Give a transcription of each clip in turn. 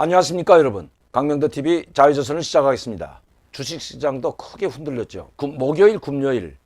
안녕하십니까 여러분. 강명도TV 자유조선을 시작하겠습니다. 주식시장도 크게 흔들렸죠. 목요일 금요일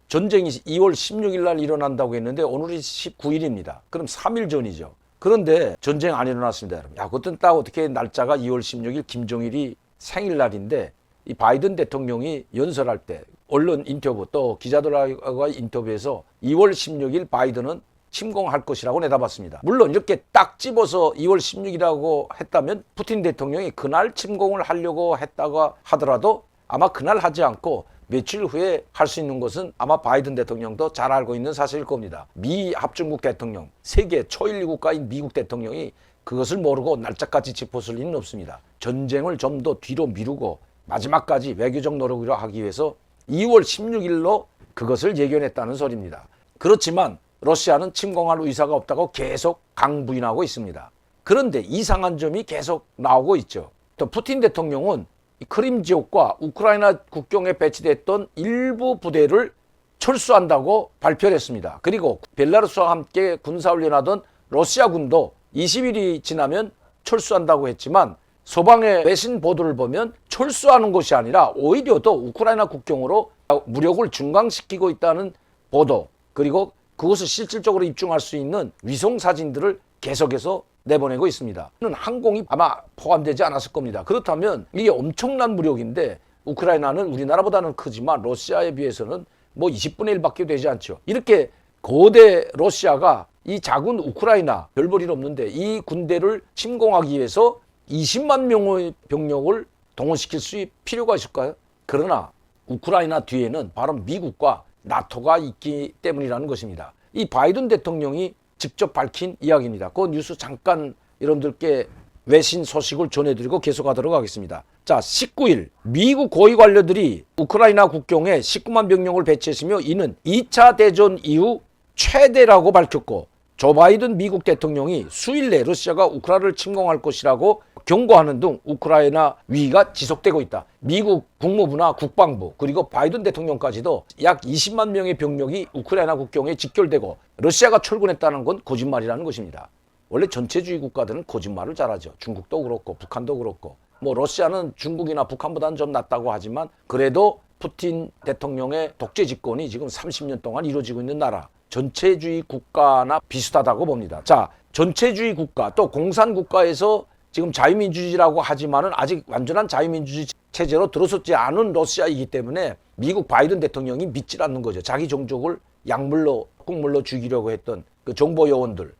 전쟁이 2월 16일 날 일어난다고 했는데 오늘이 19일입니다. 그럼 3일 전이죠. 그런데 전쟁 안 일어났습니다. 여러분. 그것은 딱 어떻게 날짜가 2월 16일 김정일이 생일날인데 이 바이든 대통령이 연설할 때 언론 인터뷰 또 기자들과 인터뷰에서 2월 16일 바이든은 침공할 것이라고 내다봤습니다. 물론 이렇게 딱 집어서 2월 16일이라고 했다면 푸틴 대통령이 그날 침공을 하려고 했다고 하더라도 아마 그날 하지 않고 며칠 후에 할 수 있는 것은 아마 바이든 대통령도 잘 알고 있는 사실일 겁니다. 미 합중국 대통령, 세계 초일위 국가인 미국 대통령이 그것을 모르고 날짜까지 짚었을 리는 없습니다. 전쟁을 좀 더 뒤로 미루고 마지막까지 외교적 노력으로 하기 위해서 2월 16일로 그것을 예견했다는 소리입니다. 그렇지만 러시아는 침공할 의사가 없다고 계속 강부인하고 있습니다. 그런데 이상한 점이 계속 나오고 있죠. 또 푸틴 대통령은 크림 지역과 우크라이나 국경에 배치됐던 일부 부대를 철수한다고 발표를 했습니다. 그리고 벨라루스와 함께 군사훈련하던 러시아군도 20일이 지나면 철수한다고 했지만 서방의 외신 보도를 보면 철수하는 것이 아니라 오히려 더 우크라이나 국경으로 무력을 중강시키고 있다는 보도, 그리고 그것을 실질적으로 입증할 수 있는 위성 사진들을 계속해서 내보내고 있습니다. 항공이 아마 포함되지 않았을 겁니다. 그렇다면 이게 엄청난 무력인데 우크라이나는 우리나라보다는 크지만 러시아에 비해서는 20분의 1밖에 되지 않죠. 이렇게 거대 러시아가 이 작은 우크라이나 별 볼 일 없는데 이 군대를 침공하기 위해서 20만 명의 병력을 동원시킬 수 있을 필요가 있을까요? 그러나 우크라이나 뒤에는 바로 미국과 나토가 있기 때문이라는 것입니다. 이 바이든 대통령이 직접 밝힌 이야기입니다. 그 뉴스 잠깐 여러분들께 외신 소식을 전해드리고 계속하도록 하겠습니다. 자, 19일 미국 고위 관료들이 우크라이나 국경에 19만 병력을 배치했으며 이는 2차 대전 이후 최대라고 밝혔고 조 바이든 미국 대통령이 수일 내 러시아가 우크라이나를 침공할 것이라고 경고하는 등 우크라이나 위기가 지속되고 있다. 미국 국무부나 국방부 그리고 바이든 대통령까지도 약 20만 명의 병력이 우크라이나 국경에 직결되고 러시아가 철군했다는 건 거짓말이라는 것입니다. 원래 전체주의 국가들은 거짓말을 잘하죠. 중국도 그렇고 북한도 그렇고 러시아는 중국이나 북한보다는 좀 낫다고 하지만 그래도 푸틴 대통령의 독재 집권이 지금 30년 동안 이루어지고 있는 나라, 전체주의 국가나 비슷하다고 봅니다. 자, 전체주의 국가 또 공산국가에서 지금 자유민주주의라고 하지만은 아직 완전한 자유민주주의 체제로 들어섰지 않은 러시아이기 때문에 미국 바이든 대통령이 믿질 않는 거죠. 자기 종족을 약물로 국물로 죽이려고 했던 그 정보 요원들,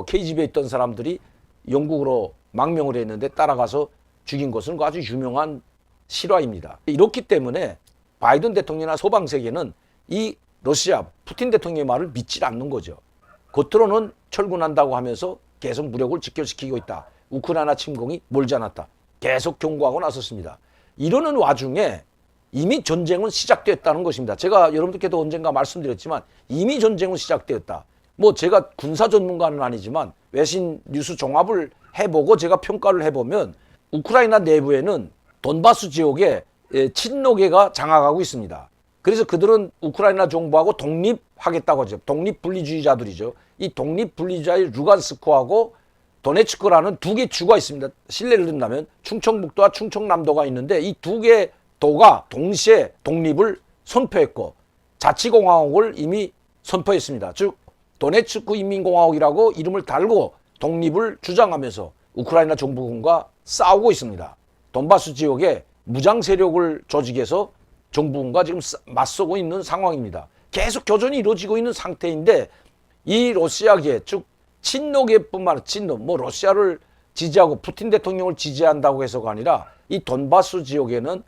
KGB에 있던 사람들이 영국으로 망명을 했는데 따라가서 죽인 것은 아주 유명한 실화입니다. 이렇기 때문에 바이든 대통령이나 서방 세계는 이 러시아 푸틴 대통령의 말을 믿질 않는 거죠. 겉으로는 철군한다고 하면서 계속 무력을 직결시키고 있다. 우크라이나 침공이 멀지 않았다. 계속 경고하고 나섰습니다. 이러는 와중에 이미 전쟁은 시작되었다는 것입니다. 제가 여러분들께도 언젠가 말씀드렸지만 이미 전쟁은 시작되었다. 제가 군사 전문가는 아니지만 외신 뉴스 종합을 해보고 제가 평가를 해보면 우크라이나 내부에는 돈바스 지역에 친노계가 장악하고 있습니다. 그래서 그들은 우크라이나 정부하고 독립하겠다고 하죠. 독립분리주의자들이죠. 이 독립분리주의자의 루간스크하고 도네츠크라는 두 개 주가 있습니다. 실례를 든다면 충청북도와 충청남도가 있는데 이 두 개 도가 동시에 독립을 선포했고 자치공화국을 이미 선포했습니다. 즉 도네츠크 인민공화국이라고 이름을 달고 독립을 주장하면서 우크라이나 정부군과 싸우고 있습니다. 돈바스 지역에 무장 세력을 조직해서 정부군과 지금 맞서고 있는 상황입니다. 계속 교전이 이루어지고 있는 상태인데 이 러시아계 즉 친노계뿐만 아니라 친노 러시아를 지지하고 푸틴 대통령을 지지한다고 해서가 아니라 이 돈바스 지역에는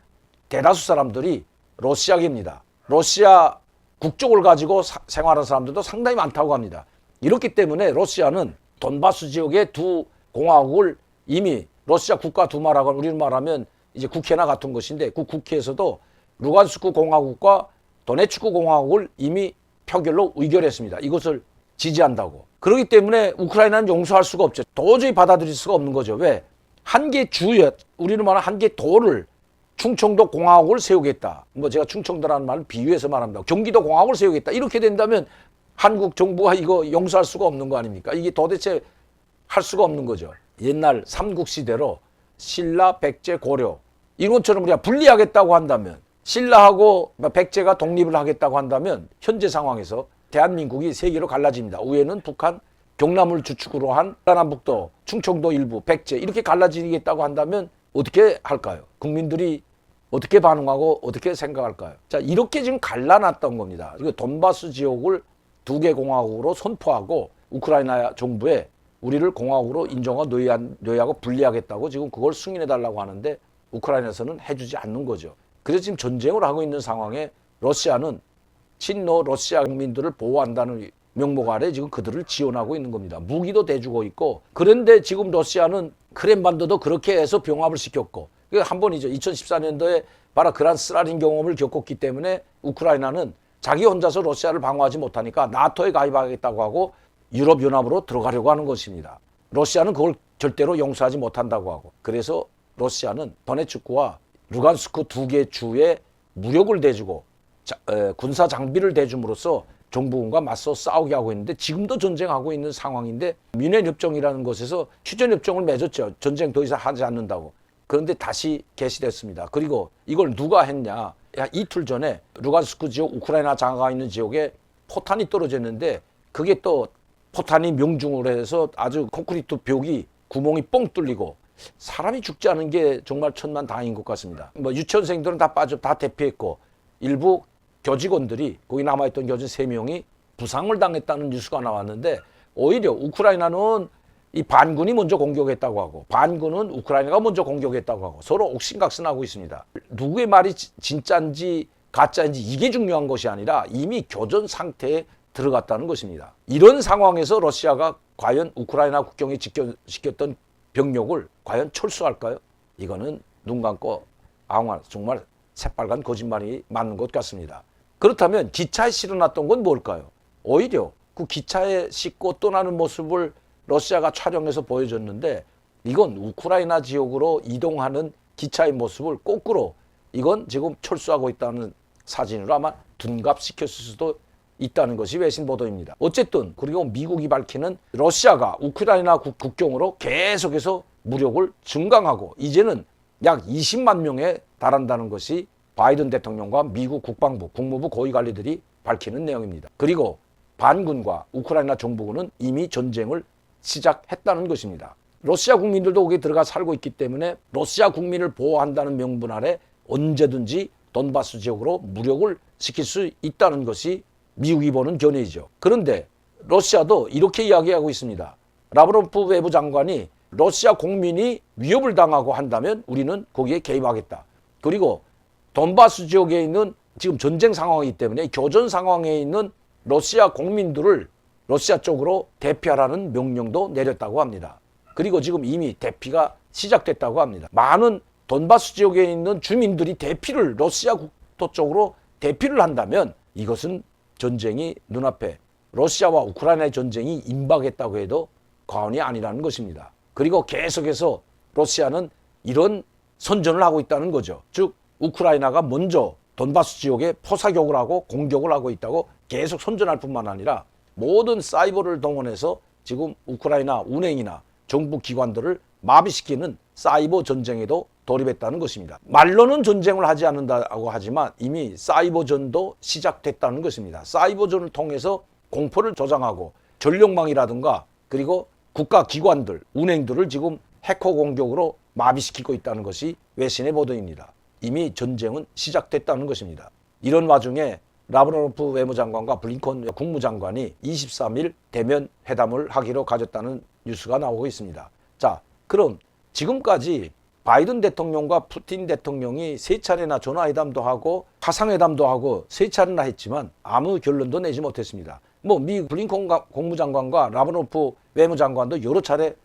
대다수 사람들이 러시아계입니다. 러시아 국적을 가지고 생활하는 사람들도 상당히 많다고 합니다. 이렇기 때문에 러시아는 돈바스 지역의 두 공화국을 이미 러시아 국가두마라고 우리는 말하면 이제 국회나 같은 것인데 그 국회에서도 루간스크 공화국과 도네츠크 공화국을 이미 표결로 의결했습니다. 이것을 지지한다고. 그렇기 때문에 우크라이나는 용서할 수가 없죠. 도저히 받아들일 수가 없는 거죠. 왜? 한 개 주에 우리는 말하는 한 개 도를 충청도 공화국을 세우겠다. 제가 충청도라는 말을 비유해서 말합니다. 경기도 공화국을 세우겠다. 이렇게 된다면 한국 정부가 이거 용서할 수가 없는 거 아닙니까? 이게 도대체 할 수가 없는 거죠. 옛날 삼국시대로 신라, 백제, 고려 이것처럼 우리가 분리하겠다고 한다면, 신라하고 백제가 독립을 하겠다고 한다면 현재 상황에서 대한민국이 세 개로 갈라집니다. 위에는 북한, 경남을 주축으로 한 전라남북도, 충청도 일부, 백제 이렇게 갈라지겠다고 한다면 어떻게 할까요? 국민들이 어떻게 반응하고 어떻게 생각할까요? 자, 이렇게 지금 갈라놨던 겁니다. 돈바스 지역을 두 개 공화국으로 선포하고 우크라이나 정부에 우리를 공화국으로 인정하고 분리하겠다고 지금 그걸 승인해달라고 하는데 우크라이나에서는 해주지 않는 거죠. 그래서 지금 전쟁을 하고 있는 상황에 러시아는 친러 러시아 국민들을 보호한다는 명목 아래 지금 그들을 지원하고 있는 겁니다. 무기도 대주고 있고, 그런데 지금 러시아는 크렘반도도 그렇게 해서 병합을 시켰고, 한 번이죠. 2014년도에 바로 그런 쓰라린 경험을 겪었기 때문에 우크라이나는 자기 혼자서 러시아를 방어하지 못하니까 나토에 가입하겠다고 하고 유럽연합으로 들어가려고 하는 것입니다. 러시아는 그걸 절대로 용서하지 못한다고 하고, 그래서 러시아는 도네츠크와 루간스크 두 개 주에 무력을 대주고 군사 장비를 대줌으로써 정부군과 맞서 싸우게 하고 있는데, 지금도 전쟁하고 있는 상황인데 뮌헨 협정이라는 곳에서 휴전 협정을 맺었죠. 전쟁 더 이상 하지 않는다고. 그런데 다시 개시됐습니다. 그리고 이걸 누가 했냐? 이틀 전에 루간스크 지역, 우크라이나 장악하고 있는 지역에 포탄이 떨어졌는데, 그게 또 포탄이 명중을 해서 아주 콘크리트 벽이 구멍이 뻥 뚫리고 사람이 죽지 않은 게 정말 천만다행인 것 같습니다. 유치원생들은 다 대피했고, 일부 교직원들이, 거기 남아있던 교직 3명이 부상을 당했다는 뉴스가 나왔는데, 오히려 우크라이나는 이 반군이 먼저 공격했다고 하고 반군은 우크라이나가 먼저 공격했다고 하고 서로 옥신각신하고 있습니다. 누구의 말이 진짜인지 가짜인지 이게 중요한 것이 아니라 이미 교전 상태에 들어갔다는 것입니다. 이런 상황에서 러시아가 과연 우크라이나 국경에 지켰던 병력을 과연 철수할까요? 이거는 눈 감고 앙한 정말 새빨간 거짓말이 맞는 것 같습니다. 그렇다면 기차에 실어놨던 건 뭘까요? 오히려 그 기차에 싣고 떠나는 모습을 러시아가 촬영해서 보여줬는데, 이건 우크라이나 지역으로 이동하는 기차의 모습을 거꾸로 이건 지금 철수하고 있다는 사진으로 아마 둔갑시켰을 수도 있다는 것이 외신 보도입니다. 어쨌든 그리고 미국이 밝히는 러시아가 우크라이나 국경으로 계속해서 무력을 증강하고 이제는 약 20만 명에 달한다는 것이 바이든 대통령과 미국 국방부, 국무부 고위관리들이 밝히는 내용입니다. 그리고 반군과 우크라이나 정부군은 이미 전쟁을 시작했다는 것입니다. 러시아 국민들도 거기에 들어가 살고 있기 때문에 러시아 국민을 보호한다는 명분 아래 언제든지 돈바스 지역으로 무력을 시킬 수 있다는 것이 미국이 보는 견해이죠. 그런데 러시아도 이렇게 이야기하고 있습니다. 라브로프 외무장관이 러시아 국민이 위협을 당하고 한다면 우리는 거기에 개입하겠다. 그리고 돈바스 지역에 있는 지금 전쟁 상황이기 때문에 교전 상황에 있는 러시아 국민들을 러시아 쪽으로 대피하라는 명령도 내렸다고 합니다. 그리고 지금 이미 대피가 시작됐다고 합니다. 많은 돈바스 지역에 있는 주민들이 대피를 러시아 국토 쪽으로 대피를 한다면 이것은 전쟁이 눈앞에 러시아와 우크라이나의 전쟁이 임박했다고 해도 과언이 아니라는 것입니다. 그리고 계속해서 러시아는 이런 선전을 하고 있다는 거죠. 즉 우크라이나가 먼저 돈바스 지역에 포사격을 하고 공격을 하고 있다고 계속 선전할 뿐만 아니라 모든 사이버를 동원해서 지금 우크라이나 운행이나 정부 기관들을 마비시키는 사이버 전쟁에도 돌입했다는 것입니다. 말로는 전쟁을 하지 않는다고 하지만 이미 사이버전도 시작됐다는 것입니다. 사이버전을 통해서 공포를 조장하고 전력망이라든가 그리고 국가기관들, 운행들을 지금 해커 공격으로 마비시키고 있다는 것이 외신의 보도입니다. 이미 전쟁은 시작됐다는 것입니다. 이런 와중에 라브로프 외무장관과 블링컨 국무장관이 23일 대면 회담을 하기로 가졌다는 뉴스가 나오고 있습니다. 자, 그럼 지금까지 바이든 대통령과 푸틴 대통령이 3차례나 전화회담도 하고 화상회담도 하고 3차례나 했지만 아무 결론도 내지 못했습니다. 미 블링컨 국무장관과 라브로프 외무장관도 여러 차례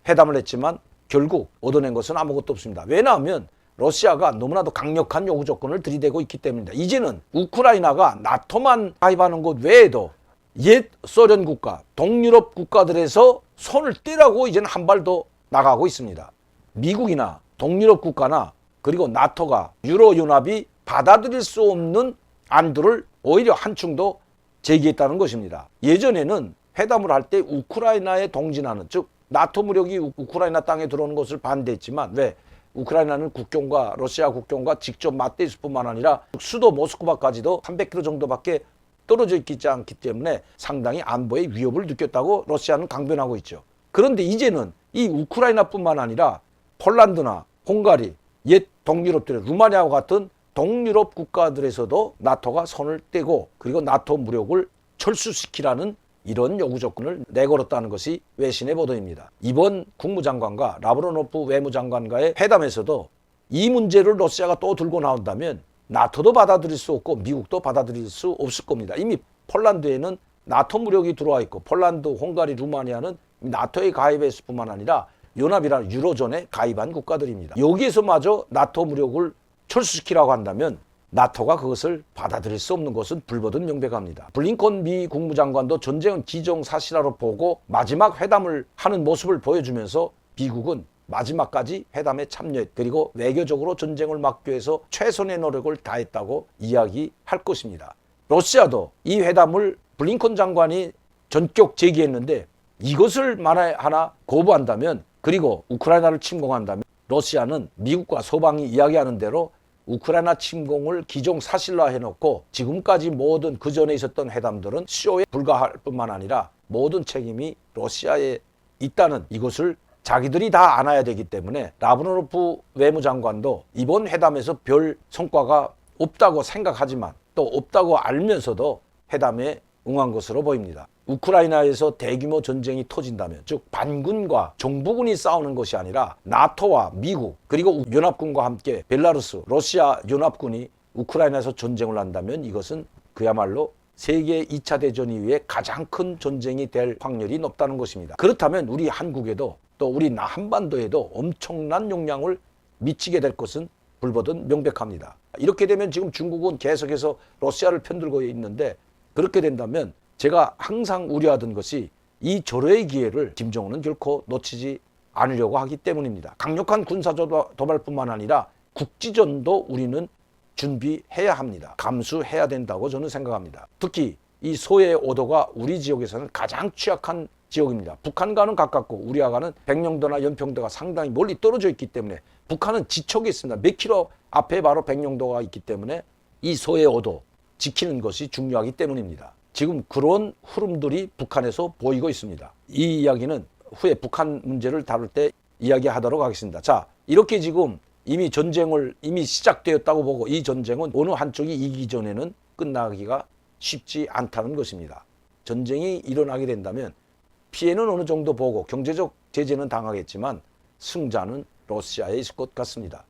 회담을 했지만 결국 얻어낸 것은 아무것도 없습니다. 왜냐하면 러시아가 너무나도 강력한 요구 조건을 들이대고 있기 때문입니다. 이제는 우크라이나가 나토만 가입하는 것 외에도 옛 소련 국가, 동유럽 국가들에서 손을 떼라고 이제는 한 발 더 나가고 있습니다. 미국이나 동유럽 국가나 그리고 나토가 유로연합이 받아들일 수 없는 안들을 오히려 한층 더 제기했다는 것입니다. 예전에는 회담을 할 때 우크라이나에 동진하는 즉 나토 무력이 우크라이나 땅에 들어오는 것을 반대했지만 왜? 우크라이나는 국경과 러시아 국경과 직접 맞대 있을 뿐만 아니라 수도 모스크바까지도 300km 정도밖에 떨어져 있지 않기 때문에 상당히 안보의 위협을 느꼈다고 러시아는 강변하고 있죠. 그런데 이제는 이 우크라이나뿐만 아니라 폴란드나 헝가리, 옛 동유럽들, 루마니아와 같은 동유럽 국가들에서도 나토가 손을 떼고 그리고 나토 무력을 철수시키라는 이런 요구 조건을 내걸었다는 것이 외신의 보도입니다. 이번 국무장관과 라브로노프 외무장관과의 회담에서도 이 문제를 러시아가 또 들고 나온다면 나토도 받아들일 수 없고 미국도 받아들일 수 없을 겁니다. 이미 폴란드에는 나토 무력이 들어와 있고 폴란드, 헝가리, 루마니아는 나토에 가입했을 뿐만 아니라 연합이라는 유로존에 가입한 국가들입니다. 여기에서마저 나토 무력을 철수시키라고 한다면 나토가 그것을 받아들일 수 없는 것은 불보듯 명백합니다. 블링컨 미 국무장관도 전쟁은 기정사실화로 보고 마지막 회담을 하는 모습을 보여주면서 미국은 마지막까지 회담에 참여했 그리고 외교적으로 전쟁을 막기 위해서 최선의 노력을 다했다고 이야기할 것입니다. 러시아도 이 회담을 블링컨 장관이 전격 제기했는데 이것을 만에 하나 거부한다면 그리고 우크라이나를 침공한다면 러시아는 미국과 서방이 이야기하는 대로 우크라이나 침공을 기정사실화해놓고 지금까지 모든 그 전에 있었던 회담들은 쇼에 불과할 뿐만 아니라 모든 책임이 러시아에 있다는 이것을 자기들이 다 안아야 되기 때문에 라브로노프 외무장관도 이번 회담에서 별 성과가 없다고 생각하지만 또 없다고 알면서도 회담에 응한 것으로 보입니다. 우크라이나에서 대규모 전쟁이 터진다면 즉 반군과 정부군이 싸우는 것이 아니라 나토와 미국 그리고 연합군과 함께 벨라루스, 러시아 연합군이 우크라이나에서 전쟁을 한다면 이것은 그야말로 세계 2차 대전 이후에 가장 큰 전쟁이 될 확률이 높다는 것입니다. 그렇다면 우리 한국에도 또 우리 한반도에도 엄청난 영향을 미치게 될 것은 불보듯 명백합니다. 이렇게 되면 지금 중국은 계속해서 러시아를 편들고 있는데 그렇게 된다면 제가 항상 우려하던 것이 이 절호의 기회를 김정은은 결코 놓치지 않으려고 하기 때문입니다. 강력한 군사도발뿐만 아니라 국지전도 우리는 준비해야 합니다. 감수해야 된다고 저는 생각합니다. 특히 이 소해 오도가 우리 지역에서는 가장 취약한 지역입니다. 북한과는 가깝고 우리와는 백령도나 연평도가 상당히 멀리 떨어져 있기 때문에 북한은 지척에 있습니다. 몇 킬로 앞에 바로 백령도가 있기 때문에 이 소해 오도 지키는 것이 중요하기 때문입니다. 지금 그런 흐름들이 북한에서 보이고 있습니다. 이 이야기는 후에 북한 문제를 다룰 때 이야기하도록 하겠습니다. 자, 이렇게 지금 이미 전쟁을 이미 시작되었다고 보고 이 전쟁은 어느 한쪽이 이기기 전에는 끝나기가 쉽지 않다는 것입니다. 전쟁이 일어나게 된다면 피해는 어느 정도 보고 경제적 제재는 당하겠지만 승자는 러시아에 있을 것 같습니다.